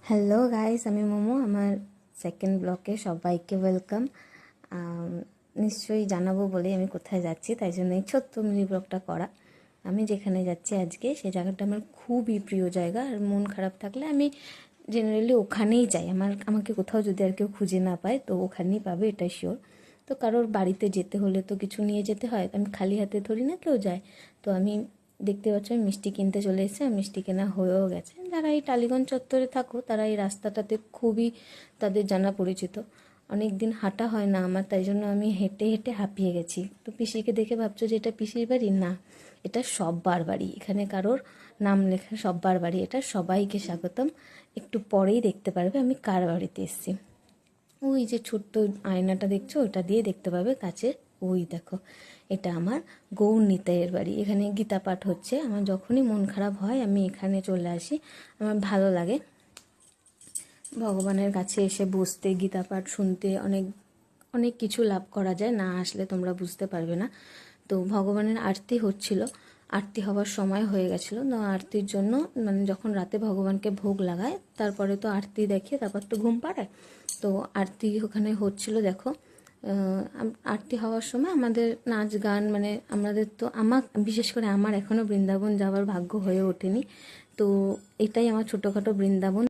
Hello guys, আমি মোমো। আমার second ব্লকে সবাইকে ওয়েলকাম। নিশ্চয়ই জানাবো বলে আমি কোথায় যাচ্ছি, তাই জন্য এই ছোট্ট মিনি ব্লগটা করা। আমি যেখানে যাচ্ছি আজকে, সেই জায়গাটা আমার খুবই প্রিয় জায়গা। আর মন খারাপ থাকলে আমি জেনারেলি ওখানেই যাই। আমাকে কোথাও যদি আর কেউ খুঁজে না পায় তো ওখানেই পাবে, এটা শিওর। তো কারোর বাড়িতে যেতে হলে তো কিছু নিয়ে যেতে হয়, আমি খালি হাতে ধরি না কেউ যায়। তো আমি দেখতে পাচ্ছ আমি মিষ্টি কিনতে চলে এসেছি, আর মিষ্টি কেনা হয়েও গেছে। যারা এই টালিগঞ্জ চত্বরে থাকো তারা এই রাস্তাটাতে খুবই তাদের জানা পরিচিত। অনেক দিন হাঁটা হয় না আমার, তাই জন্য আমি হেঁটে হেঁটে হাঁপিয়ে গেছি। তো পিসিকে দেখে ভাবছো যে এটা পিসির বাড়ি? না, এটা সব্বার বাড়ি। এখানে কারোর নাম লেখা সব্বার বাড়ি। এটা সবাইকে স্বাগতম। একটু পরেই দেখতে পারবে আমি কার বাড়িতে এসেছি। ওই যে ছোট্ট আয়নাটা দেখছো, ওটা দিয়ে দেখতে পাবে কাছে। ওই দেখো, এটা আমার গৌর নিতাইয়ের বাড়ি। এখানে গীতা পাঠ হচ্ছে। আমার যখনই মন খারাপ হয় আমি এখানে চলে আসি, আমার ভালো লাগে ভগবানের কাছে এসে বসতে, গীতা পাঠ শুনতে। অনেক অনেক কিছু লাভ করা যায়, না আসলে তোমরা বুঝতে পারবে না। তো ভগবানের আরতি হচ্ছিল, আরতি হওয়ার সময় হয়ে গেছিলো। তো আরতির জন্য মানে যখন রাতে ভগবানকে ভোগ লাগায় তারপরে তো আরতি দেখে তারপর তো ঘুম পাড়ায়। তো আরতি ওখানে হচ্ছিল, দেখো। আরতি হওয়ার সময় আমাদের নাচ গান, মানে আমাদের তো বিশেষ করে আমার এখনও বৃন্দাবন যাওয়ার ভাগ্য হয়ে ওঠেনি। তো এটাই আমার ছোটোখাটো বৃন্দাবন।